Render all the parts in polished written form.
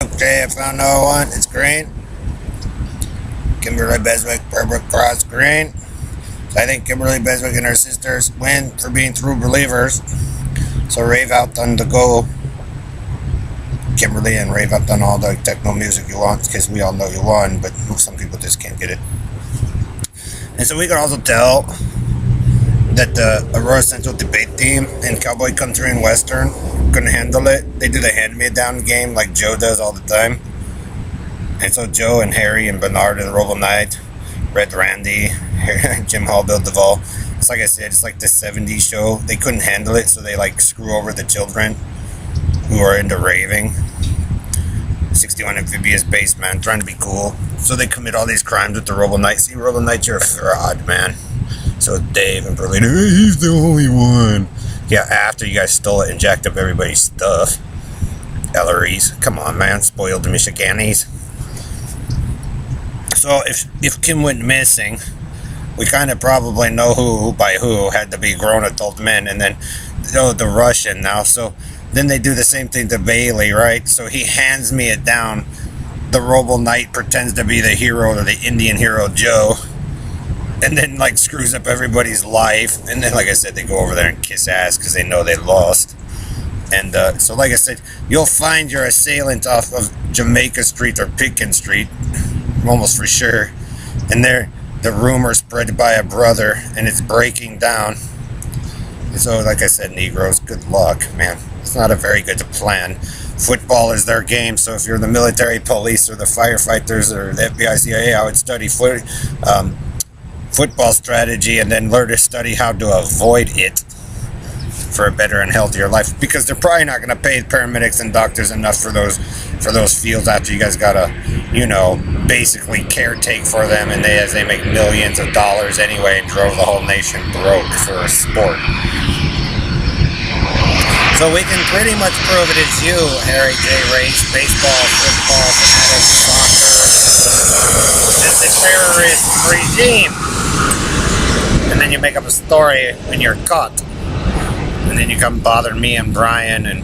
Okay, I found no one. It's green. Kimberly Beswick, Barbara Cross, green. So I think Kimberly Beswick and her sisters win for being true believers. So rave out on the go, Kimberly, and rave out on all the techno music you want, because we all know you won, but some people just can't get it. And so we can also tell that the Aurora Central debate team in Cowboy Country and Western couldn't handle it. They do the hand-me-down game like Joe does all the time. And so Joe and Harry and Bernard and the Robo Knight, Red Randy, Jim Hall, Bill Duvall. It's like I said, it's like the 70s show. They couldn't handle it, so they like screw over the children who are into raving. 61 amphibious base man trying to be cool. So they commit all these crimes with the Robo Knight. See, Robo Knight, you're a fraud, man. So Dave and Berlin, hey, he's the only one. Yeah, after you guys stole it and jacked up everybody's stuff. Ellery's, come on, man, spoiled Michiganis. So if Kim went missing, we kind of probably know who by who had to be grown adult men, and then the Russian now. So then they do the same thing to Bailey, right? So he hands me it down. The Robo Knight pretends to be the hero, or the Indian hero Joe, and then like screws up everybody's life. And then, like I said, they go over there and kiss ass because they know they lost. And so, like I said, you'll find your assailant off of Jamaica Street or Pitkin Street, almost for sure. And the rumor spread by a brother, and it's breaking down. And so, like I said, Negroes, good luck, man. It's not a very good plan. Football is their game, so if you're the military, police, or the firefighters, or the FBI, CIA, I would study football strategy and then learn to study how to avoid it for a better and healthier life, because they're probably not going to pay paramedics and doctors enough for those fields after you guys gotta, basically caretake for them, and as they make millions of dollars anyway and drove the whole nation broke for a sport. So we can pretty much prove it is you, Harry J. Race, baseball, football, fanatic, soccer, it's a terrorist regime. And then you make up a story when you're caught. And then you come bother me and Brian and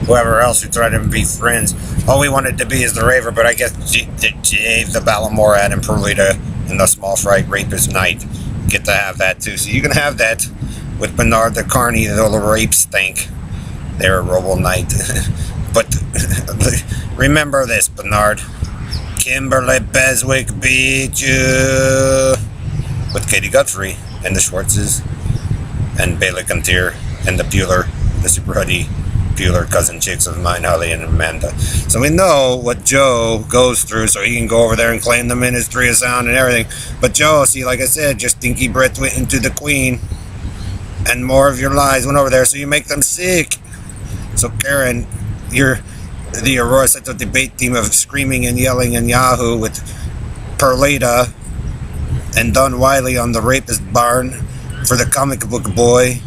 whoever else who try to be friends. All we wanted to be is the raver, but I guess Dave, the Balamorad, and Perlita, and the small fright rapist Knight get to have that too. So you can have that with Bernard the Carney, the rape stink. They're a Robo Knight. But remember this, Bernard. Kimberly Beswick beat you with Katie Guthrie and the Schwartzes and Bailey Contier and the Bueller, the Super Huddy Bueller cousin chicks of mine, Holly and Amanda. So we know what Joe goes through, so he can go over there and claim the Ministry of Sound and everything. But Joe, see, like I said, your stinky breath went into the Queen, and more of your lies went over there, so you make them sick. So Karen, you're the Aurora Central debate team of screaming and yelling and Yahoo with Perlita and Don Wiley on the rapist barn for the comic book boy,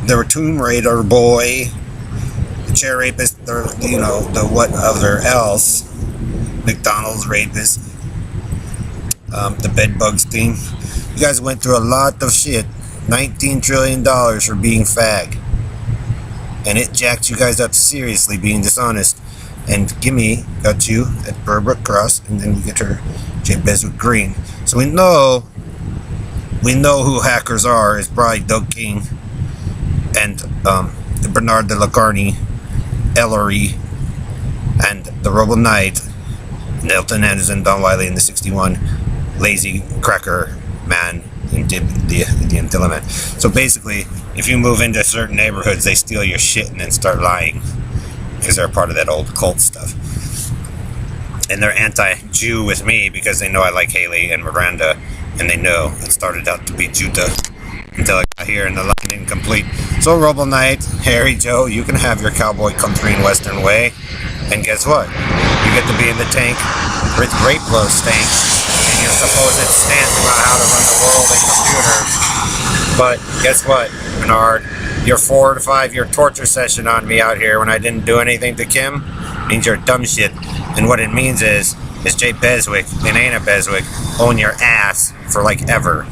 the Tomb Raider boy, the chair rapist, the what other else, McDonald's rapist, the bedbugs team. You guys went through a lot of shit. $19 trillion for being fag. And it jacked you guys up seriously being dishonest. And Gimme got you at Barbara Cross, and then we get her J. Beswick Green. So we know who hackers are. It's probably Doug King and Bernard de la Carney, Ellery, and the Robo Knight, Nelton Anderson, Don Wiley, and the 61 lazy cracker man and the Antilla man. So basically, if you move into certain neighborhoods, they steal your shit and then start lying because they're part of that old cult stuff. And they're anti-Jew with me because they know I like Haley and Miranda, and they know it started out to be Judah until I got here and the line didn't complete. So Robo Knight, Harry, Joe, you can have your Cowboy Country and Western way, and guess what? You get to be in the tank with Great Blow Stank and your supposed stance about how to run the world and computers. But guess what, Bernard? Your 4 to 5 year torture session on me out here when I didn't do anything to Kim means you're dumb shit. And what it means is Jay Beswick and Anna Beswick own your ass for like ever.